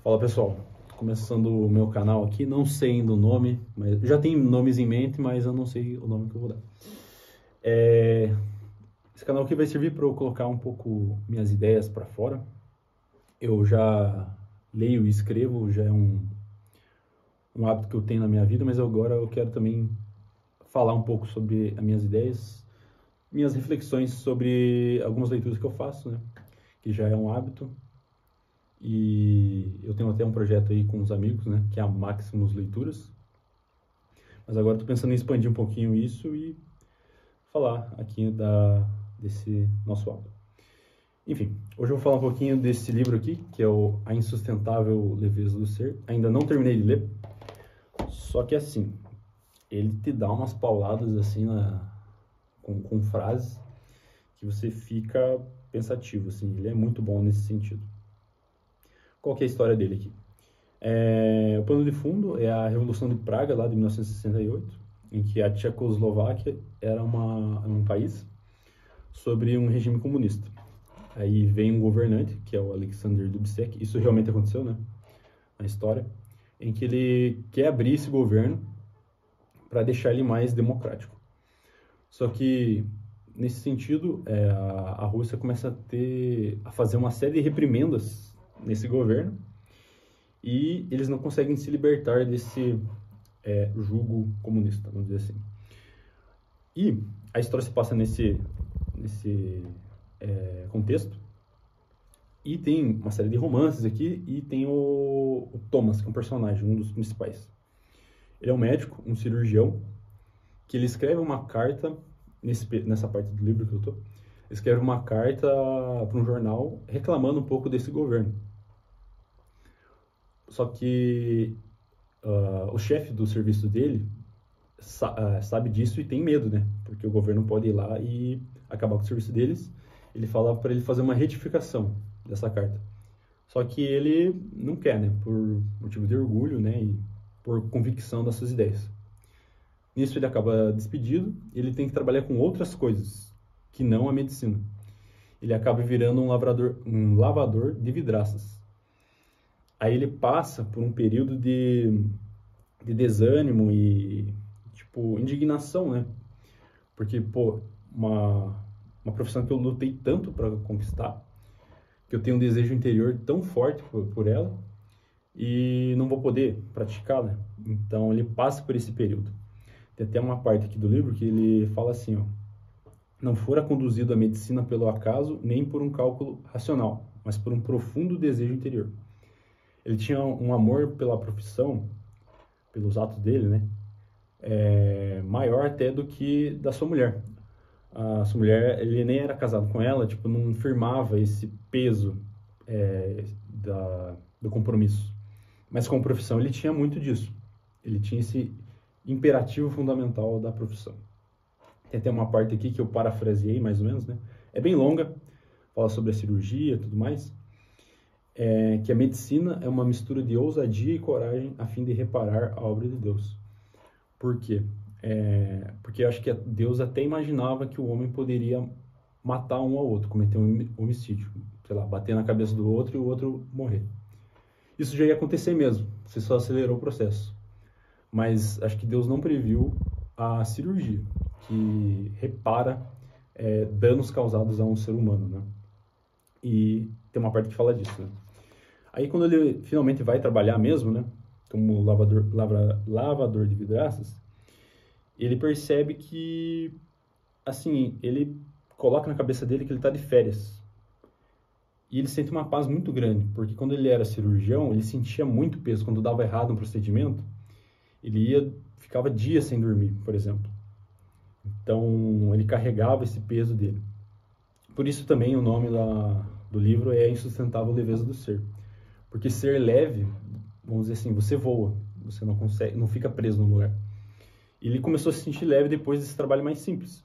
Fala pessoal, começando o meu canal aqui, não sei ainda o nome, mas já tem nomes em mente, mas eu não sei o nome que eu vou dar. Esse canal aqui vai servir para eu colocar um pouco minhas ideias para fora. Eu já leio e escrevo, já é um hábito que eu tenho na minha vida, mas agora eu quero também falar um pouco sobre as minhas ideias, minhas reflexões sobre algumas leituras que eu faço, né? Que já é um hábito. E eu tenho até um projeto aí com os amigos, né, que é a Maximus Leituras. Mas agora estou pensando em expandir um pouquinho isso e falar aqui desse nosso hábito. Enfim, hoje eu vou falar um pouquinho desse livro aqui, que é o A Insustentável Leveza do Ser. Ainda não terminei de ler, só que assim, ele te dá umas pauladas assim com frases que você fica pensativo, assim. Ele é muito bom nesse sentido. Qual que é a história dele aqui? O pano de fundo é a Revolução de Praga, lá de 1968, em que a Tchecoslováquia era um país sobre um regime comunista. Aí vem um governante, que é o Alexander Dubček, isso realmente aconteceu, né, na história, em que ele quer abrir esse governo para deixar ele mais democrático. Só que, nesse sentido, a Rússia começa a fazer uma série de reprimendas nesse governo, e eles não conseguem se libertar desse jugo comunista, vamos dizer assim. E a história se passa nesse contexto, e tem uma série de romances aqui, e tem o Thomas, que é um personagem, um dos principais. Ele é um médico, um cirurgião, que ele escreve uma carta, nessa parte do livro que eu tô, escreve uma carta para um jornal reclamando um pouco desse governo. Só que o chefe do serviço dele sabe disso e tem medo, né? Porque o governo pode ir lá e acabar com o serviço deles. Ele fala para ele fazer uma retificação dessa carta. Só que ele não quer, né? Por motivo de orgulho, né? E por convicção das suas ideias. Nisso ele acaba despedido. Ele tem que trabalhar com outras coisas que não a medicina. Ele acaba virando um lavador de vidraças. Aí ele passa por um período de desânimo e, tipo, indignação, né? Porque, pô, uma profissão que eu lutei tanto para conquistar, que eu tenho um desejo interior tão forte por ela, e não vou poder praticá-la. Então ele passa por esse período. Tem até uma parte aqui do livro que ele fala assim, ó: não fora conduzido à medicina pelo acaso, nem por um cálculo racional, mas por um profundo desejo interior. Ele tinha um amor pela profissão, pelos atos dele, né? Maior até do que da sua mulher. A sua mulher, ele nem era casado com ela, tipo, não firmava esse peso do compromisso. Mas com a profissão ele tinha muito disso. Ele tinha esse imperativo fundamental da profissão. Tem até uma parte aqui que eu parafraseei, mais ou menos, né? É bem longa, fala sobre a cirurgia e tudo mais. Que a medicina é uma mistura de ousadia e coragem a fim de reparar a obra de Deus. Por quê? Porque eu acho que Deus até imaginava que o homem poderia matar um ao outro, cometer um homicídio, sei lá, bater na cabeça do outro e o outro morrer. Isso já ia acontecer mesmo, você só acelerou o processo. Mas acho que Deus não previu a cirurgia, que repara danos causados a um ser humano, né? E tem uma parte que fala disso, né? Aí quando ele finalmente vai trabalhar mesmo, né, como lavador de vidraças, ele percebe que, assim, ele coloca na cabeça dele que ele está de férias. E ele sente uma paz muito grande, porque quando ele era cirurgião, ele sentia muito peso. Quando dava errado um procedimento, ele ficava dias sem dormir, por exemplo. Então, ele carregava esse peso dele. Por isso também o nome do livro é A Insustentável Leveza do Ser. Porque ser leve, vamos dizer assim, você voa, você não fica preso no lugar. E ele começou a se sentir leve depois desse trabalho mais simples.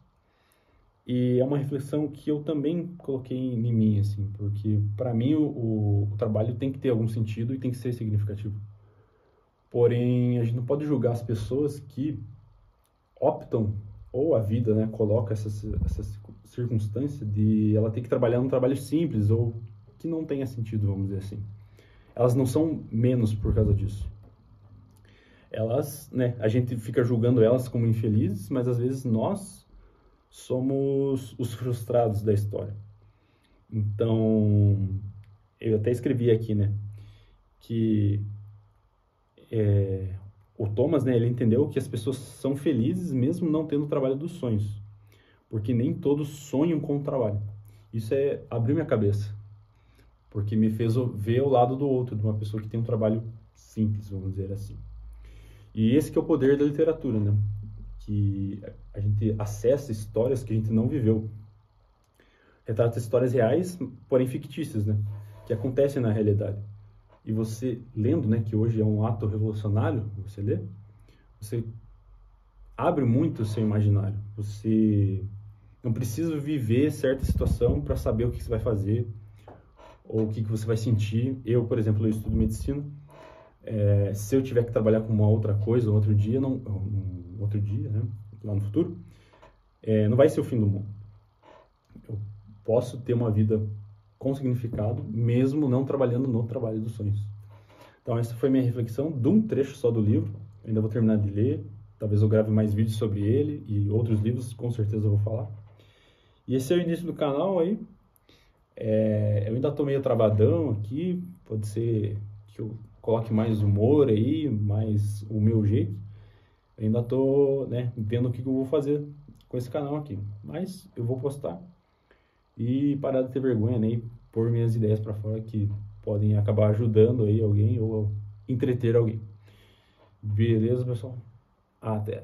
E é uma reflexão que eu também coloquei em mim, assim, porque para mim o trabalho tem que ter algum sentido e tem que ser significativo. Porém, a gente não pode julgar as pessoas que optam, ou a vida, né, coloca essa circunstância de ela ter que trabalhar num trabalho simples ou que não tenha sentido, vamos dizer assim. elas não são menos por causa disso. Elas, né, a gente fica julgando elas como infelizes, mas às vezes nós somos os frustrados da história. Então, eu até escrevi aqui, né, que o Thomas, né, ele entendeu que as pessoas são felizes mesmo não tendo o trabalho dos sonhos, porque nem todos sonham com o trabalho. Isso abriu minha cabeça, porque me fez ver o lado do outro, de uma pessoa que tem um trabalho simples, vamos dizer assim. E esse que é o poder da literatura, né? Que a gente acessa histórias que a gente não viveu. Retrata histórias reais, porém fictícias, né? Que acontecem na realidade. E você, lendo, né, que hoje é um ato revolucionário, você lê, você abre muito o seu imaginário. Você não precisa viver certa situação para saber o que você vai fazer ou o que você vai sentir. Eu, por exemplo, eu estudo medicina. Se eu tiver que trabalhar com uma outra coisa, um outro dia, né, lá no futuro, não vai ser o fim do mundo. Eu posso ter uma vida com significado, mesmo não trabalhando no trabalho dos sonhos. Então, essa foi minha reflexão de um trecho só do livro. Eu ainda vou terminar de ler, talvez eu grave mais vídeos sobre ele e outros livros, com certeza eu vou falar. E esse é o início do canal aí. Eu ainda tô meio travadão aqui, pode ser que eu coloque mais humor aí, mais o meu jeito. Eu ainda tô, né, vendo o que eu vou fazer com esse canal aqui. Mas eu vou postar e parar de ter vergonha, né, e pôr minhas ideias para fora que podem acabar ajudando aí alguém ou entreter alguém. Beleza, pessoal? Até.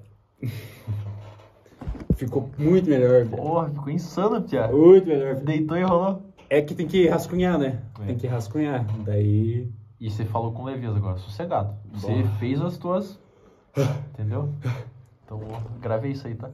Ficou muito melhor. Porra, ficou insano, Pia. Muito melhor. Deitou e rolou. É que tem que rascunhar, né? Tem que rascunhar. Daí... E você falou com leveza agora, sossegado. Você fez as tuas... Entendeu? Então, gravei isso aí, tá?